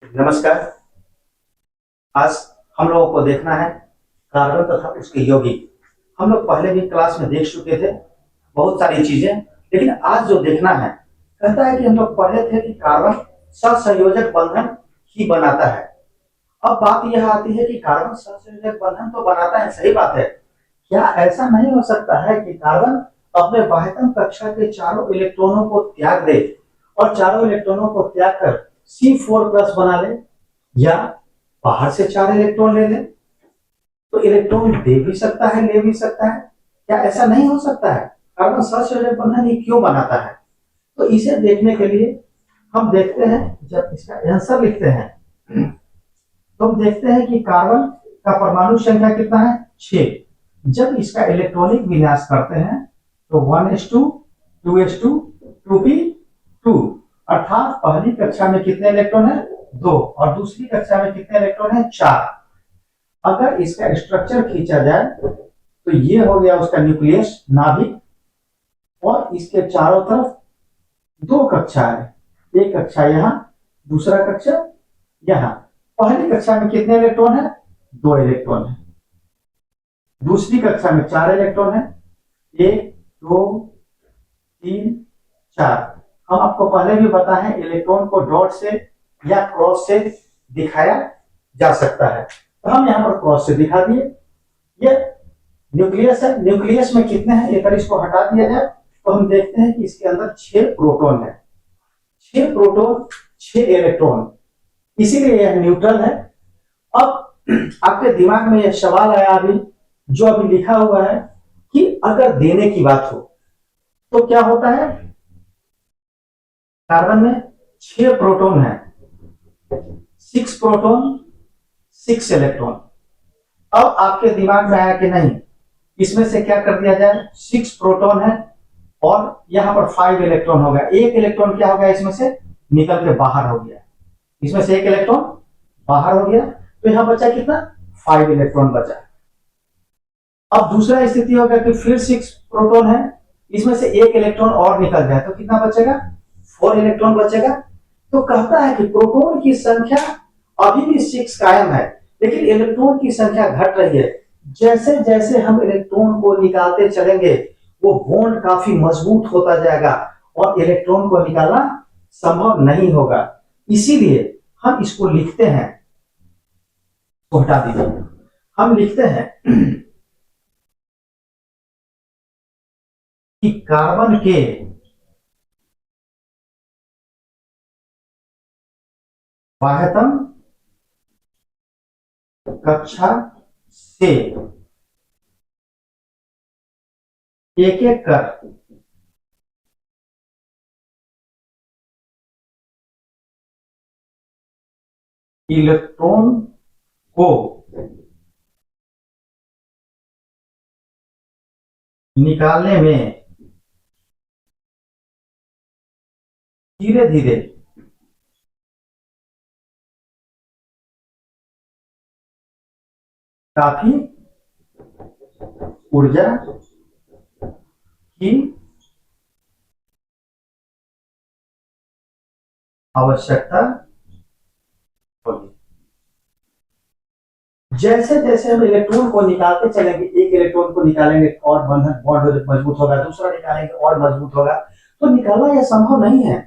नमस्कार। आज हम लोगों को देखना है कार्बन तथा उसके यौगिक। हम लोग पहले भी क्लास में देख चुके थे बहुत सारी चीजें, लेकिन आज जो देखना है कहता है कि हम लोग पढ़े थे कि कार्बन सहसंयोजक बंधन ही बनाता है। अब बात यह आती है कि कार्बन सहसंयोजक बंधन तो बनाता है, सही बात है। क्या ऐसा नहीं हो सकता है कि कार्बन अपने बाह्यतम कक्षा के चारों इलेक्ट्रॉनों को त्याग दे और चारों इलेक्ट्रॉनों को त्याग कर C4+ बना ले, या बाहर से 4 इलेक्ट्रॉन ले ले? तो इलेक्ट्रॉन दे भी सकता है, ले भी सकता है। क्या ऐसा नहीं हो सकता है? कार्बन सहसंयोजक बंधन ही क्यों बनाता है? तो इसे देखने के लिए हम देखते हैं, जब इसका आंसर लिखते हैं तो हम देखते हैं कि कार्बन का परमाणु संख्या कितना है? 6। जब इसका इलेक्ट्रॉनिक विन्यास करते हैं तो 1s2 2s2 2p2, अर्थात पहली कक्षा में कितने इलेक्ट्रॉन है? 2, और दूसरी कक्षा में कितने इलेक्ट्रॉन है? 4। अगर इसका स्ट्रक्चर खींचा जाए तो ये हो गया उसका न्यूक्लियस, नाभिक, और इसके चारों तरफ 2 कक्षा है। एक कक्षा यहाँ, दूसरा कक्षा यहाँ। पहली कक्षा में कितने इलेक्ट्रॉन है? 2 इलेक्ट्रॉन है। दूसरी कक्षा में 4 इलेक्ट्रॉन है। 1 2 3 4। हम आपको पहले भी बताए हैं, इलेक्ट्रॉन को डॉट से या क्रॉस से दिखाया जा सकता है, तो हम यहाँ पर क्रॉस से दिखा दिए। ये न्यूक्लियस है। न्यूक्लियस में कितने हैं? अगर इसको हटा दिया जाए तो हम देखते हैं कि इसके अंदर 6 प्रोटॉन है। 6 प्रोटॉन 6 इलेक्ट्रॉन, इसीलिए यह न्यूट्रल है। अब आपके दिमाग में यह सवाल आया अभी, जो अभी लिखा हुआ है, कि अगर देने की बात हो तो क्या होता है? कार्बन में 6 प्रोटॉन है, 6 प्रोटॉन 6 इलेक्ट्रॉन। अब आपके दिमाग में आया कि नहीं, इसमें से क्या कर दिया जाए? 6 प्रोटॉन है और यहां पर 5 इलेक्ट्रॉन हो गया। एक इलेक्ट्रॉन क्या हो गया? इसमें से निकल के बाहर हो गया। इसमें से एक इलेक्ट्रॉन बाहर हो गया, तो यहां बचा कितना? 5 इलेक्ट्रॉन बचा। अब दूसरा स्थिति होगा कि फिर 6 प्रोटॉन है, इसमें से एक इलेक्ट्रॉन और निकल जाए तो कितना बचेगा? 4 इलेक्ट्रॉन बचेगा। तो कहता है कि प्रोटॉन की संख्या अभी भी 6 कायम है, लेकिन इलेक्ट्रॉन की संख्या घट रही है। जैसे जैसे हम इलेक्ट्रॉन को निकालते चलेंगे वो बॉन्ड काफी मजबूत होता जाएगा और इलेक्ट्रॉन को निकालना संभव नहीं होगा। इसीलिए हम इसको लिखते हैं, तो हटा दीजिए, हम लिखते हैं कि कार्बन के बाह्यतम कक्षा से एक एक कर इलेक्ट्रॉन को निकालने में धीरे धीरे काफी ऊर्जा की आवश्यकता होगी। जैसे जैसे हम इलेक्ट्रॉन को निकालते चलेंगे, एक इलेक्ट्रॉन को निकालेंगे और बंधन बॉन्ड मजबूत होगा, दूसरा निकालेंगे और मजबूत होगा, तो निकालना यह संभव नहीं है।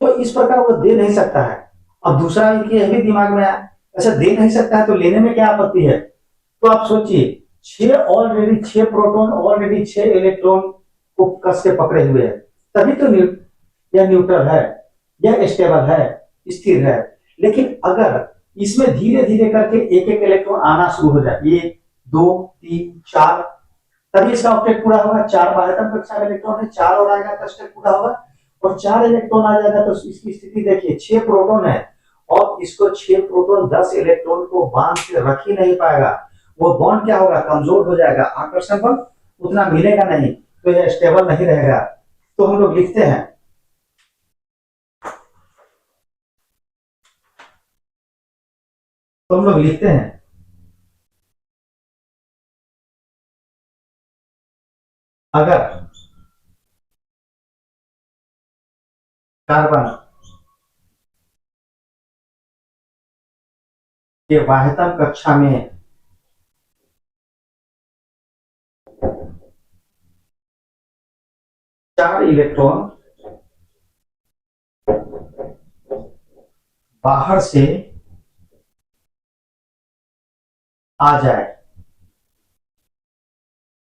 तो इस प्रकार वो दे नहीं सकता है। अब दूसरा यह भी दिमाग में आया, ऐसा दे नहीं सकता है तो लेने में क्या आपत्ति है? तो आप सोचिए, 6 प्रोटॉन ऑलरेडी 6 इलेक्ट्रॉन को कस के पकड़े हुए हैं, तभी तो यह न्यूट्रल है, यह स्टेबल है, स्थिर है। लेकिन अगर इसमें धीरे धीरे करके एक एक इलेक्ट्रॉन आना शुरू हो जाए, 1 2 3 4, तभी इसका ऑक्टेट पूरा होगा। 4 बाह्यतम कक्षा में इलेक्ट्रॉन है, 4 और आएगा तो ऑक्टेट पूरा होगा, और 4 इलेक्ट्रॉन आ जाएगा तो इसकी स्थिति देखिए, 6 प्रोटॉन है और इसको 6 प्रोटॉन 10 इलेक्ट्रॉन को बांध के रख ही नहीं पाएगा। वो बॉन्ड क्या होगा? कमजोर हो जाएगा, आकर्षण बल उतना मिलेगा नहीं, तो यह स्टेबल नहीं रहेगा। तो हम लोग लिखते हैं, अगर कार्बन के बाह्यतम कक्षा में चार इलेक्ट्रॉन बाहर से आ जाए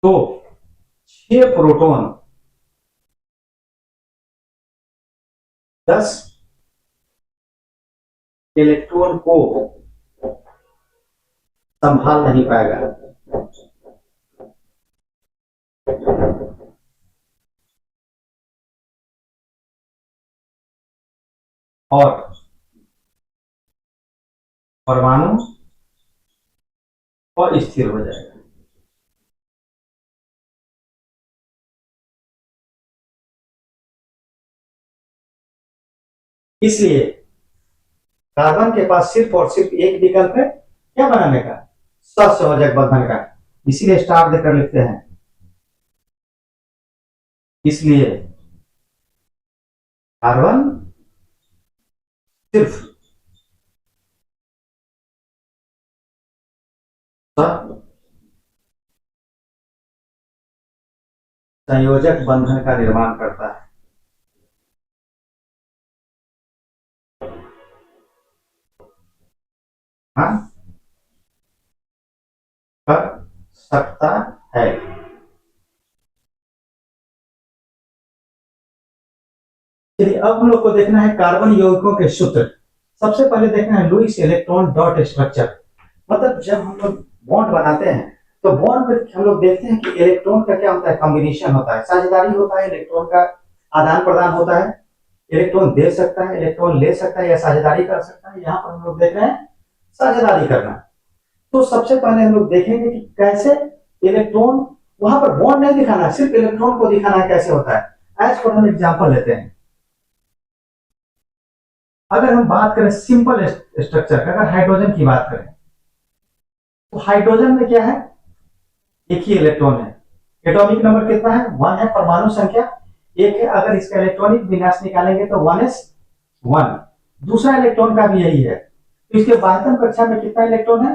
तो 6 प्रोटॉन 10 इलेक्ट्रॉन को संभाल नहीं पाएगा। और परमाणु अस्थिर हो जाएगा। इसलिए कार्बन के पास सिर्फ और सिर्फ एक विकल्प है, क्या बनाने का? सहसंयोजक बंधन का। इसीलिए स्टार देकर लिखते हैं। इसलिए कार्बन सिर्फ संयोजक बंधन का निर्माण करता है। हाँ, कर सकता है। चलिए अब हम लोग को देखना है कार्बन यौगिकों के सूत्र। सबसे पहले देखना है लुईस इलेक्ट्रॉन डॉट स्ट्रक्चर। मतलब जब हम लोग बॉन्ड बनाते हैं तो बॉन्ड में हम लोग देखते हैं कि इलेक्ट्रॉन का क्या होता है, कॉम्बिनेशन होता है, साझेदारी होता है, इलेक्ट्रॉन का आदान प्रदान होता है। इलेक्ट्रॉन दे सकता है, इलेक्ट्रॉन ले सकता है या साझेदारी कर सकता है। यहाँ पर हम लोग देख रहे हैं साझेदारी करना। तो सबसे पहले हम लोग देखेंगे कि कैसे इलेक्ट्रॉन, वहां पर बॉन्ड नहीं दिखाना है, सिर्फ इलेक्ट्रॉन को दिखाना है कैसे होता है। एज पर हम एग्जांपल लेते हैं। अगर हम बात करें सिंपल स्ट्रक्चर का, अगर हाइड्रोजन की बात करें तो हाइड्रोजन में क्या है, एक ही इलेक्ट्रॉन है। एटॉमिक नंबर कितना है? 1 है। परमाणु संख्या 1 है। अगर इसका इलेक्ट्रॉनिक विन्यास निकालेंगे तो 1s1। दूसरा इलेक्ट्रॉन का भी यही है। तो इसके बाह्यतम कक्षा में कितना इलेक्ट्रॉन है?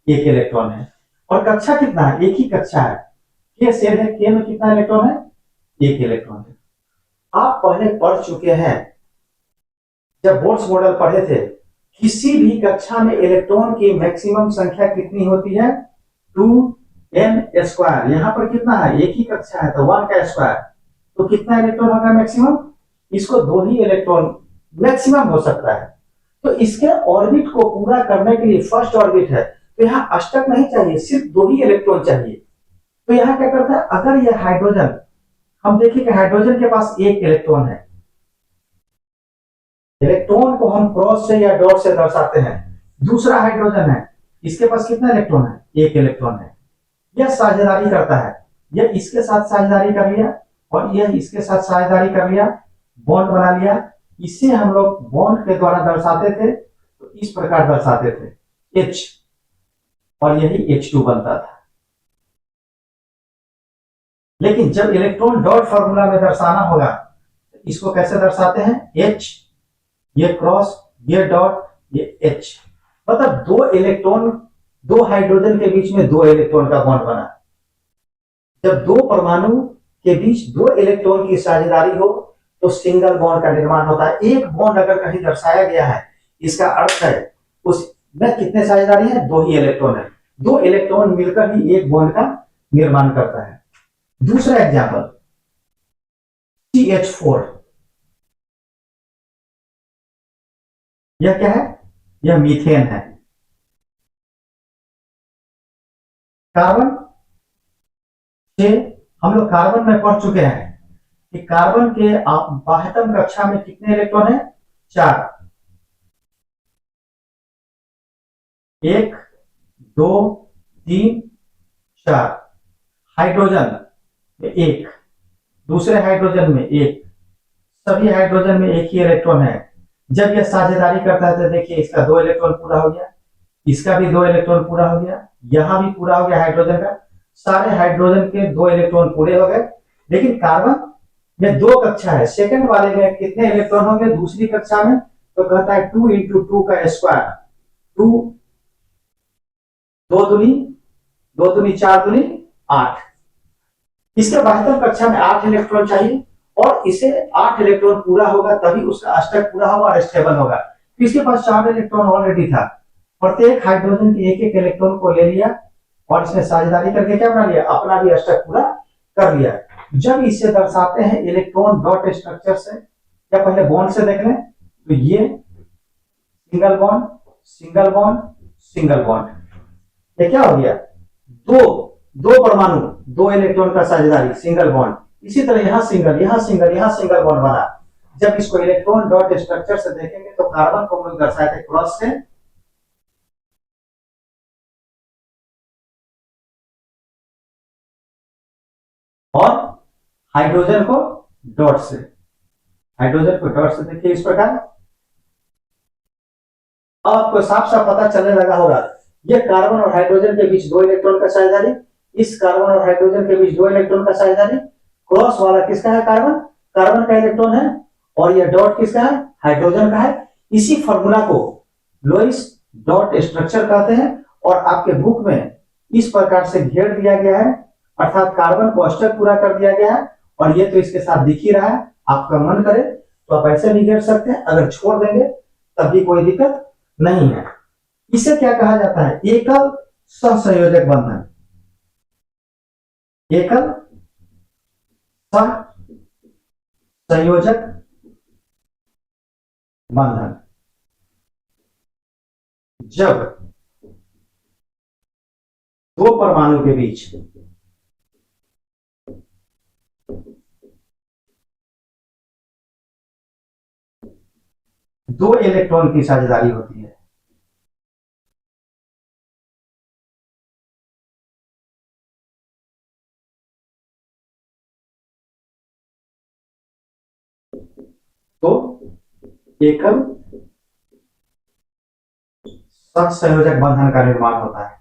1 इलेक्ट्रॉन है। और कक्षा कितना है? एक ही कक्षा है। के शेल है, के में कितना इलेक्ट्रॉन है? 1 इलेक्ट्रॉन है। आप पहले पढ़ चुके हैं, जब बोर्ड्स मॉडल पढ़े थे, किसी भी कक्षा में इलेक्ट्रॉन की मैक्सिमम संख्या कितनी होती है? 2n²। यहां पर कितना है? एक ही कक्षा है तो 1 का स्क्वायर। तो कितना इलेक्ट्रॉन होगा मैक्सिमम? इसको 2 ही इलेक्ट्रॉन मैक्सिमम हो सकता है। तो इसके ऑर्बिट को पूरा करने के लिए फर्स्ट ऑर्बिट है, तो यहाँ अष्टक नहीं चाहिए, सिर्फ 2 ही इलेक्ट्रॉन चाहिए। तो यहाँ क्या करता है, अगर यह हाइड्रोजन, हम देखिए कि हाइड्रोजन के पास 1 इलेक्ट्रॉन है। इलेक्ट्रॉन को हम क्रॉस से या डॉट से दर्शाते हैं। दूसरा हाइड्रोजन है, इसके पास कितना इलेक्ट्रॉन है? 1 इलेक्ट्रॉन है। यह साझेदारी करता है, यह इसके साथ साझेदारी कर लिया और यह इसके साथ साझेदारी कर लिया, बॉन्ड बना लिया। इसे हम लोग बॉन्ड के द्वारा दर्शाते थे, तो इस प्रकार दर्शाते थे H, और यही H2 बनता था। लेकिन जब इलेक्ट्रॉन डॉट फॉर्मूला में दर्शाना होगा तो इसको कैसे दर्शाते हैं? H, ये क्रॉस, ये डॉट, ये H। मतलब 2 इलेक्ट्रॉन, 2 हाइड्रोजन के बीच में 2 इलेक्ट्रॉन का बॉन्ड बना। जब 2 परमाणु के बीच 2 इलेक्ट्रॉन की साझेदारी हो तो सिंगल बॉन्ड का निर्माण होता है। एक बॉन्ड अगर कहीं दर्शाया गया है, इसका अर्थ है उसमें कितने साझेदारी है? 2 ही इलेक्ट्रॉन है। 2 इलेक्ट्रॉन मिलकर ही एक बॉन्ड का निर्माण करता है। दूसरा एग्जाम्पल CH4। यह क्या है? यह मीथेन है। कार्बन से हम लोग कार्बन में पढ़ चुके हैं कि कार्बन के बाह्यतम कक्षा में कितने इलेक्ट्रॉन है? 4। 1 2 3 4। हाइड्रोजन में 1, दूसरे हाइड्रोजन में 1, सभी हाइड्रोजन में एक ही इलेक्ट्रॉन है। जब यह साझेदारी करता है तो देखिए इसका 2 इलेक्ट्रॉन पूरा हो गया, इसका भी 2 इलेक्ट्रॉन पूरा हो गया, यहां भी पूरा हो गया हाइड्रोजन का। सारे हाइड्रोजन के 2 इलेक्ट्रॉन पूरे हो गए। लेकिन कार्बन में 2 कक्षा है, सेकंड वाले में कितने इलेक्ट्रॉन होंगे? दूसरी कक्षा में तो कहता है 2 × 2 का स्क्वायर, 2 दो दूनी 4 दूनी 8। इसके वास्तव कक्षा में 8 इलेक्ट्रॉन चाहिए और इसे 8 इलेक्ट्रॉन पूरा होगा तभी उसका अष्टक पूरा होगा और स्टेबल होगा। तो इसके पास 4 इलेक्ट्रॉन ऑलरेडी था, प्रत्येक हाइड्रोजन के एक एक इलेक्ट्रॉन को ले लिया और इसने साझेदारी करके क्या बना लिया, अपना भी अष्टक पूरा कर लिया। जब इसे दर्शाते हैं इलेक्ट्रॉन डॉट स्ट्रक्चर से, या पहले बॉन्ड से देख लें, तो ये single bond single bond single bond, ये क्या हो गया, दो परमाणु 2 इलेक्ट्रॉन का साझेदारी सिंगल बॉन्ड। इसी तरह यहां सिंगल यहां सिंगल यहां सिंगल बॉन्ड बना। जब इसको इलेक्ट्रॉन डॉट स्ट्रक्चर से देखेंगे तो कार्बन को हम लोग दर्शाए थे क्रॉस से, और हाइड्रोजन को डॉट से, हाइड्रोजन को डॉट से देखिए इस प्रकार। अब आपको साफ साफ पता चलने लगा होगा, ये कार्बन और हाइड्रोजन के बीच 2 इलेक्ट्रॉन का साझेदारी, इस कार्बन और हाइड्रोजन के बीच 2 इलेक्ट्रॉन का साझेदारी, क्रॉस वाला किसका है, कार्बन, कार्बन का इलेक्ट्रॉन है, और ये डॉट किसका है, हाइड्रोजन का है। इसी फॉर्मूला को लोइस डॉट स्ट्रक्चर कहते हैं और आपके बुक में इस प्रकार से घेर दिया गया है, अर्थात कार्बन को अष्टक पूरा कर दिया गया है। और ये तो इसके साथ दिख ही रहा है, आपका मन करे तो आप ऐसे भी घेर सकते हैं, अगर छोड़ देंगे तब भी कोई दिक्कत नहीं है। इसे क्या कहा जाता है, एकल सहसंयोजक बंधन, एकल सहसंयोजक बंधन। जब 2 परमाणु के बीच दो इलेक्ट्रॉन की साझेदारी होती है, तो एकल सहसंयोजक बंधन का निर्माण होता है।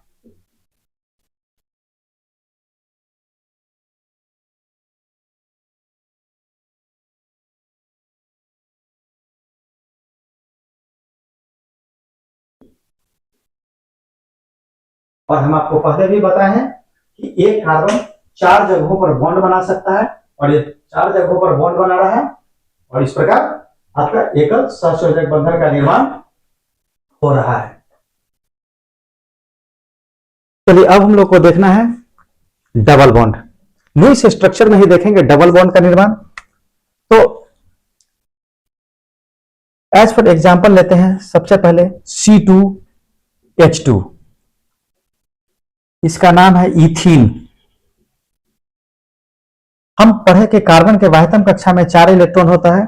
और हम आपको पहले भी बताए हैं कि एक कार्बन 4 जगहों पर बॉन्ड बना सकता है, और ये 4 जगहों पर बॉन्ड बना रहा है, और इस प्रकार आपका एकल सहसंयोजक बंधन का निर्माण हो रहा है। चलिए अब हम लोग को देखना है डबल बॉन्ड। लुईस स्ट्रक्चर में ही देखेंगे डबल बॉन्ड का निर्माण। तो एज फॉर एग्जांपल लेते हैं, सबसे पहले C2H2, इसका नाम है इथीन। हम पढ़े कि कार्बन के वाह्यतम कक्षा में 4 इलेक्ट्रॉन होता है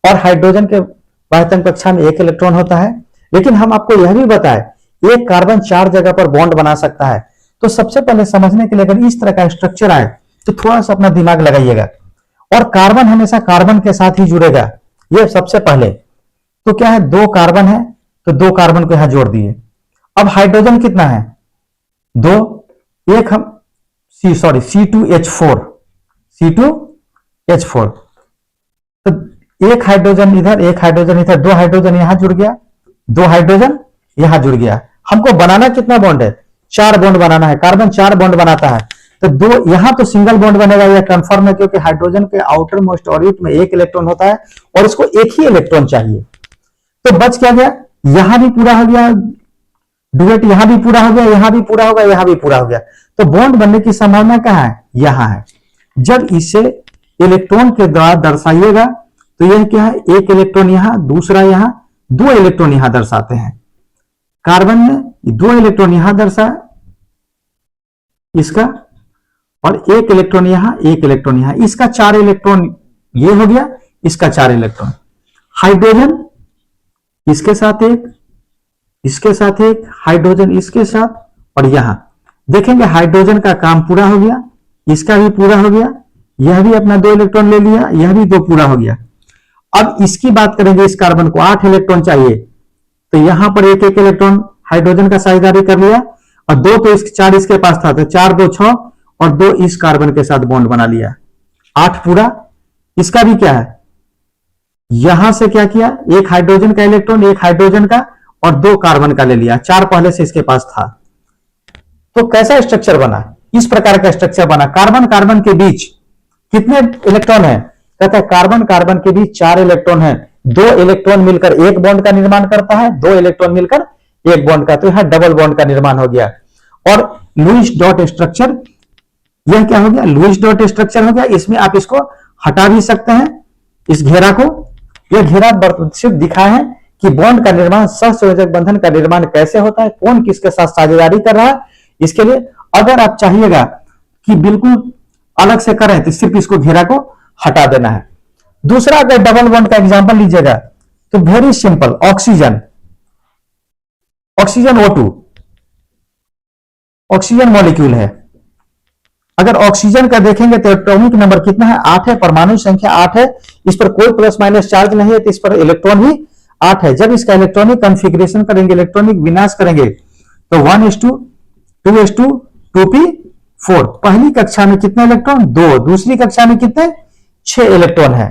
और हाइड्रोजन के वाह्यतम कक्षा में 1 इलेक्ट्रॉन होता है, लेकिन हम आपको यह भी बताए एक कार्बन 4 जगह पर बॉन्ड बना सकता है। तो सबसे पहले समझने के लिए अगर इस तरह का स्ट्रक्चर आए तो थोड़ा सा अपना दिमाग लगाइएगा, और कार्बन हमेशा कार्बन के साथ ही जुड़ेगा, ये सबसे पहले। तो क्या है, 2 कार्बन है तो 2 कार्बन को यहां जोड़ दिए। अब हाइड्रोजन कितना है, 2, एक हम C2H4, C2H4, तो एक हाइड्रोजन इधर एक हाइड्रोजन इधर, 2 हाइड्रोजन यहां जुड़ गया, 2 हाइड्रोजन यहां जुड़ गया। हमको बनाना कितना बॉन्ड है, 4 बॉन्ड बनाना है। कार्बन 4 बॉन्ड बनाता है, तो 2 यहां तो सिंगल बॉन्ड बनेगा, यह कंफर्म है, क्योंकि हाइड्रोजन के आउटर मोस्ट ऑर्बिट में 1 इलेक्ट्रॉन होता है और इसको 1 ही इलेक्ट्रॉन चाहिए। तो बच क्या गया, यहां भी पूरा हो गया डुएट, यहां भी पूरा हो गया, यहां भी पूरा होगा, यहां भी पूरा हो गया। तो बॉन्ड बनने की संभावना कहां है, यहां है। जब इसे इलेक्ट्रॉन के द्वारा दर्शाइएगा तो यह क्या है, 1 इलेक्ट्रॉन यहां, दूसरा यहां, 2 इलेक्ट्रॉन यहां दर्शाते हैं। कार्बन में 2 इलेक्ट्रॉन यहां दर्शाए इसका, और 1 इलेक्ट्रॉन यहां, 1 इलेक्ट्रॉन यहां, इसका 4 इलेक्ट्रॉन ये हो गया, इसका 4 इलेक्ट्रॉन। हाइड्रोजन इसके साथ 1, इसके साथ 1, हाइड्रोजन इसके साथ, और यहां देखेंगे हाइड्रोजन का काम पूरा हो गया, इसका भी पूरा हो गया, यह भी अपना 2 इलेक्ट्रॉन ले लिया, यह भी 2 पूरा हो गया। अब इसकी बात करेंगे, इस कार्बन को 8 इलेक्ट्रॉन चाहिए, तो यहां पर 1 इलेक्ट्रॉन हाइड्रोजन का साझेदारी कर लिया, और 2 तो 4 इसके पास था, तो 4 2 6, और 2 इस कार्बन के साथ बॉन्ड बना लिया, 8 पूरा। इसका भी क्या है, यहां से क्या किया, 1 हाइड्रोजन का इलेक्ट्रॉन, 1 हाइड्रोजन का, और 2 कार्बन का ले लिया, 4 पहले से इसके पास था। तो कैसा स्ट्रक्चर बना, इस प्रकार का स्ट्रक्चर बना। कार्बन कार्बन के बीच कितने इलेक्ट्रॉन है, कहता है कार्बन कार्बन के बीच 4 इलेक्ट्रॉन है, 2 इलेक्ट्रॉन मिलकर एक बॉन्ड का निर्माण करता है, 2 इलेक्ट्रॉन मिलकर एक बॉन्ड का, तो यहां डबल बॉन्ड का निर्माण हो गया। और लुईस डॉट स्ट्रक्चर, यह क्या हो गया, लुईस डॉट स्ट्रक्चर हो गया। इसमें आप इसको हटा भी सकते हैं, इस घेरा को। यह घेरा सिर्फ दिखाया है कि बॉन्ड का निर्माण, सहसंयोजक बंधन का निर्माण कैसे होता है, कौन किसके साथ साझेदारी कर रहा है। इसके लिए अगर आप चाहिएगा कि बिल्कुल अलग से करें तो सिर्फ इसको घेरा को हटा देना है। दूसरा अगर डबल बॉन्ड का एग्जांपल लीजिएगा तो very simple, oxygen, oxygen O2 oxygen molecule है। अगर ऑक्सीजन का देखेंगे तो एटॉमिक नंबर कितना है, 8 है, परमाणु संख्या 8 है, इस पर कोई प्लस माइनस चार्ज नहीं है, तो इस पर इलेक्ट्रॉन भी 8 है। जब इसका इलेक्ट्रॉनिक कॉन्फ़िगरेशन करेंगे, इलेक्ट्रॉनिक विन्यास करेंगे तो 1:2, 2:2, 2p4। पहली कक्षा में कितने इलेक्ट्रॉन, 2, दूसरी कक्षा में कितने, 6 इलेक्ट्रॉन है।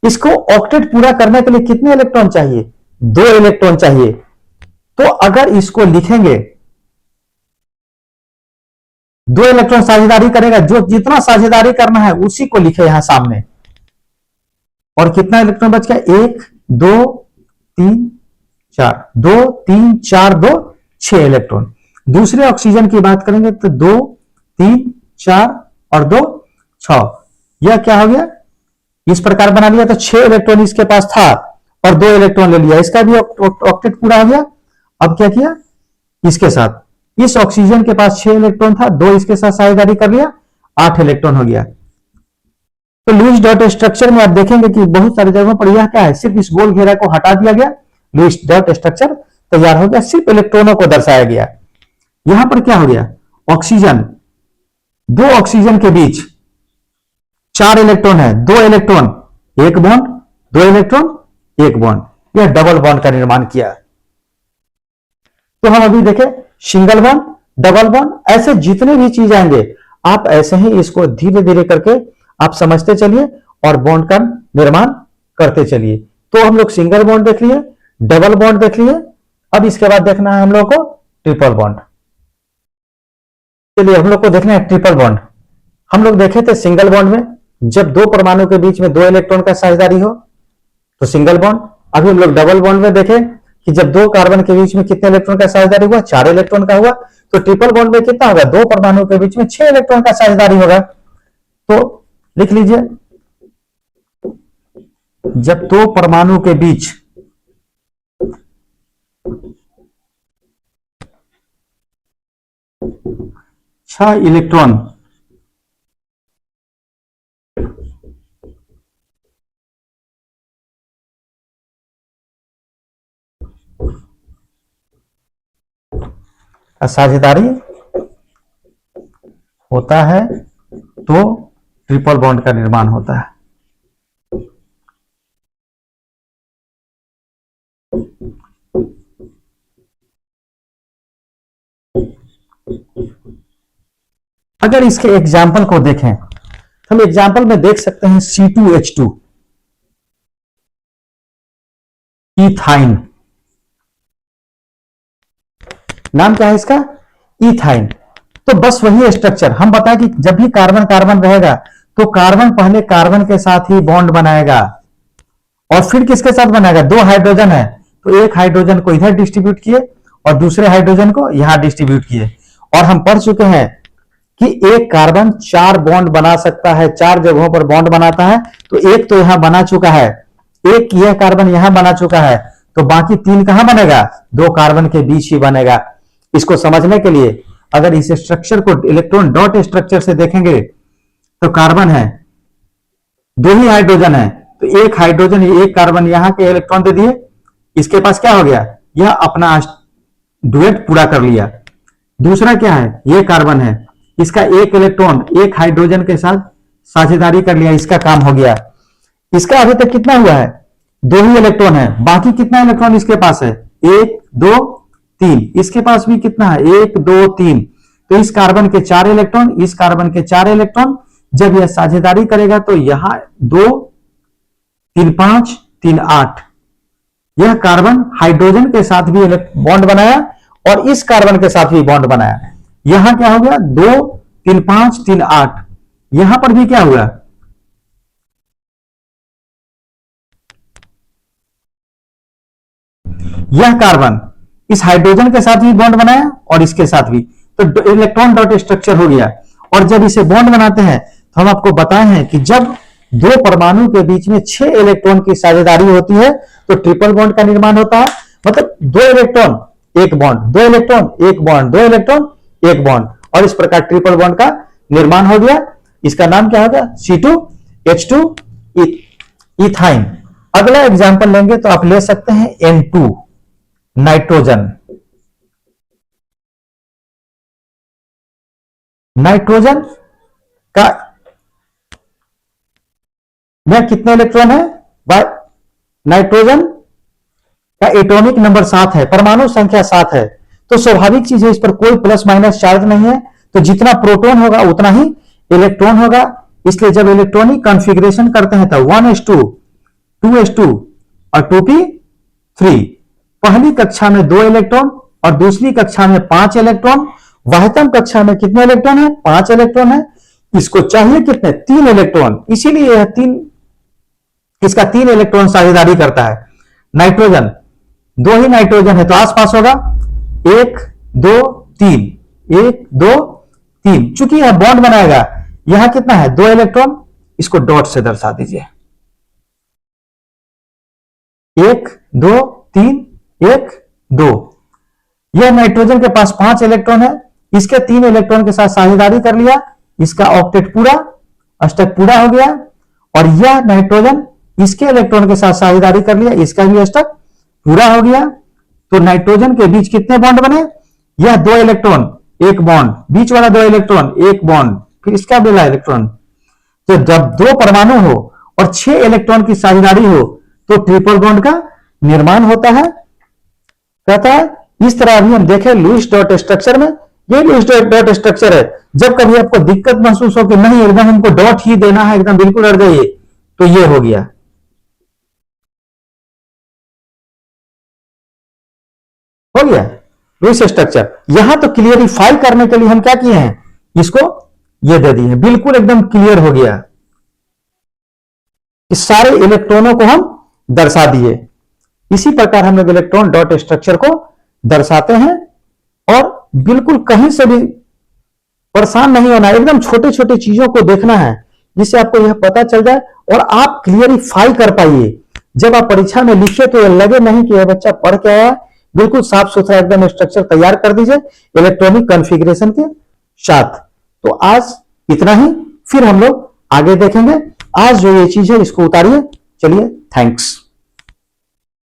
इसको ऑक्टेट पूरा करने के लिए कितने इलेक्ट्रॉन चाहिए, 2 इलेक्ट्रॉन चाहिए। तो अगर इसको लिखेंगे 2 इलेक्ट्रॉन साझेदारी करेगा, जो जितना साझेदारी करना है उसी को लिखे यहां सामने। और कितना इलेक्ट्रॉन बच गया, 1 2 3 4, 2 3 4 2 6 इलेक्ट्रॉन। दूसरे ऑक्सीजन की बात करेंगे तो 2 3 4 और 2 6। यह क्या हो गया, इस प्रकार बना लिया, तो 6 इलेक्ट्रॉन इसके पास था और 2 इलेक्ट्रॉन ले लिया, इसका भी ऑक्टेट पूरा हो गया। अब क्या किया, इसके साथ, इस ऑक्सीजन के पास 6 इलेक्ट्रॉन था, 2 इसके साथ साझेदारी कर लिया, 8 इलेक्ट्रॉन हो गया। तो लुईस डॉट स्ट्रक्चर में आप देखेंगे कि बहुत सारी जगहों पर यह क्या है, सिर्फ इस गोल घेरा को हटा दिया गया, लुईस डॉट स्ट्रक्चर तैयार हो गया, सिर्फ इलेक्ट्रॉनों को दर्शाया गया। यहां पर क्या हो गया, ऑक्सीजन, 2 ऑक्सीजन के बीच 4 इलेक्ट्रॉन है, 2 इलेक्ट्रॉन एक बॉन्ड, 2 इलेक्ट्रॉन एक बॉन्ड, यह डबल बॉन्ड का निर्माण किया। तो हम अभी देखें सिंगल बॉन्ड, डबल बॉन्ड, ऐसे जितने भी चीज आएंगे आप ऐसे ही इसको धीरे धीरे करके आप समझते चलिए और बॉन्ड का निर्माण करते चलिए। तो हम लोग सिंगल बॉन्ड देख लिए, डबल बॉन्ड देख लिए, अब इसके बाद देखना है हम लोग को ट्रिपल बॉन्ड। चलिए हम लोग को देखना है ट्रिपल बॉन्ड। हम लोग देखे थे सिंगल बॉन्ड में जब 2 परमाणु के बीच में 2 इलेक्ट्रॉन का साझेदारी हो तो सिंगल बॉन्ड। अभी हम लोग डबल बॉन्ड में देखें कि जब 2 कार्बन के बीच में कितने इलेक्ट्रॉन का साझेदारी हुआ, 4 इलेक्ट्रॉन का हुआ। तो ट्रिपल बॉन्ड में कितना होगा, 2 परमाणु के बीच में 6 इलेक्ट्रॉन का साझेदारी होगा। तो लिख लीजिए, जब 2 परमाणु के बीच छह इलेक्ट्रॉन साझेदारी होता है तो ट्रिपल बॉन्ड का निर्माण होता है। अगर इसके एग्जाम्पल को देखें, हम एग्जाम्पल में देख सकते हैं C2H2 इथाइन, नाम क्या है इसका, इथाइन। तो बस वही स्ट्रक्चर हम बताएं कि जब भी कार्बन कार्बन रहेगा तो कार्बन पहले कार्बन के साथ ही बॉन्ड बनाएगा और फिर किसके साथ बनाएगा, 2 हाइड्रोजन है तो एक हाइड्रोजन को इधर डिस्ट्रीब्यूट किए और दूसरे हाइड्रोजन को यहां डिस्ट्रीब्यूट किए। और हम पढ़ चुके हैं कि एक कार्बन 4 बॉन्ड बना सकता है, 4 जगहों पर बॉन्ड बनाता है। तो एक तो यहां बना चुका है, एक यह कार्बन यहां बना चुका है, तो बाकी 3 कहां बनेगा, 2 कार्बन के बीच ही बनेगा। इसको समझने के लिए अगर इस स्ट्रक्चर को इलेक्ट्रॉन डॉट स्ट्रक्चर से देखेंगे तो कार्बन है, 2 ही हाइड्रोजन है, तो एक हाइड्रोजन एक कार्बन यहां के इलेक्ट्रॉन दे दिए, इसके पास क्या हो गया, यह अपना डुएट पूरा कर लिया। दूसरा क्या है, ये कार्बन है, इसका एक इलेक्ट्रॉन एक हाइड्रोजन के साथ साझेदारी कर लिया, इसका काम हो गया। इसका अभी तक कितना हुआ है, 2 ही इलेक्ट्रॉन है, बाकी कितना इलेक्ट्रॉन इसके पास है, 1 2 3, इसके पास भी कितना है, 1 2 3। तो इस कार्बन के 4 इलेक्ट्रॉन, इस कार्बन के 4 इलेक्ट्रॉन, जब यह साझेदारी करेगा तो यहां 2 3 5 3 8, यह कार्बन हाइड्रोजन के साथ भी बॉन्ड बनाया और इस कार्बन के साथ भी बॉन्ड बनाया। यहां क्या हो गया 2 3 5 3 8, यहां पर भी क्या हुआ, यह कार्बन इस हाइड्रोजन के साथ भी बॉन्ड बनाया और इसके साथ भी, तो इलेक्ट्रॉन डॉट स्ट्रक्चर हो गया। और जब इसे बॉन्ड बनाते हैं तो हम आपको बताए हैं कि जब दो परमाणु के बीच में 6 इलेक्ट्रॉन की साझेदारी होती है तो ट्रिपल बॉन्ड का निर्माण होता है। मतलब 2 इलेक्ट्रॉन एक बॉन्ड, 2 इलेक्ट्रॉन एक बॉन्ड, 2 इलेक्ट्रॉन एक बॉन्ड, और इस प्रकार ट्रिपल बॉन्ड का निर्माण हो गया। इसका नाम क्या होगा, C2H2 इथाइन। अगला एग्जांपल लेंगे तो आप ले सकते हैं N2 नाइट्रोजन। नाइट्रोजन का में कितने इलेक्ट्रॉन है, नाइट्रोजन का एटॉमिक नंबर 7 है, परमाणु संख्या 7 है, तो स्वाभाविक चीज है इस पर कोई प्लस माइनस चार्ज नहीं है, तो जितना प्रोटॉन होगा उतना ही इलेक्ट्रॉन होगा। इसलिए जब इलेक्ट्रॉनिक कॉन्फ़िगरेशन करते हैं तो 1s2 2s2 और 2p3, पहली कक्षा में 2 इलेक्ट्रॉन और दूसरी कक्षा में 5 इलेक्ट्रॉन, वाह्यतम कक्षा में कितने इलेक्ट्रॉन है, 5 इलेक्ट्रॉन है। इसको चाहिए कितने, 3 इलेक्ट्रॉन, इसीलिए यह 3, इसका 3 इलेक्ट्रॉन साझेदारी करता है। नाइट्रोजन 2 ही नाइट्रोजन है तो आसपास होगा 1 2 3, 1 2 3, चूंकि यह बॉन्ड बनाएगा, यहां कितना है 2 इलेक्ट्रॉन, इसको डॉट से दर्शा दीजिए, 1 2 3 1 2। यह नाइट्रोजन के पास 5 इलेक्ट्रॉन है, इसके 3 इलेक्ट्रॉन के साथ साझेदारी कर लिया, इसका ऑक्टेट पूरा, अष्टक पूरा हो गया। और यह नाइट्रोजन इसके इलेक्ट्रॉन के साथ साझेदारी कर लिया, इसका भी अष्टक पूरा हो गया। तो नाइट्रोजन के बीच कितने बॉन्ड बने, यह 2 इलेक्ट्रॉन एक बॉन्ड, बीच वाला 2 इलेक्ट्रॉन एक बॉन्ड, फिर इसका मिला इलेक्ट्रॉन। तो जब 2 परमाणु हो और 6 इलेक्ट्रॉन की साझेदारी हो तो ट्रिपल बॉन्ड का निर्माण होता है। कहता है इस तरह अभी हम देखें लुईस डॉट स्ट्रक्चर में, ये लुईस डॉट स्ट्रक्चर है। जब कभी आपको दिक्कत महसूस हो कि नहीं एकदम हमको डॉट ही देना है, एकदम बिल्कुल अड़ जाइए, तो ये हो गया, हो गया लुईस स्ट्रक्चर। यहां तो क्लियरिफाई करने के लिए हम क्या किए हैं, इसको ये दे दिए, बिल्कुल एकदम क्लियर हो गया, इस सारे इलेक्ट्रॉनों को हम दर्शा दिए। इसी प्रकार हम लोग इलेक्ट्रॉन डॉट स्ट्रक्चर को दर्शाते हैं और बिल्कुल कहीं से भी परेशान नहीं होना, एकदम छोटे छोटे चीजों को देखना है जिससे आपको यह पता चल जाए और आप क्लियरिफाई कर पाइए। जब आप परीक्षा में लिखे तो यह लगे नहीं कि यह बच्चा पढ़ के आया, बिल्कुल साफ सुथरा एकदम स्ट्रक्चर तैयार कर दीजिए इलेक्ट्रॉनिक कॉन्फ़िगरेशन के साथ। तो आज इतना ही, फिर हम लोग आगे देखेंगे। आज जो ये चीज है इसको उतारिए। चलिए, थैंक्स।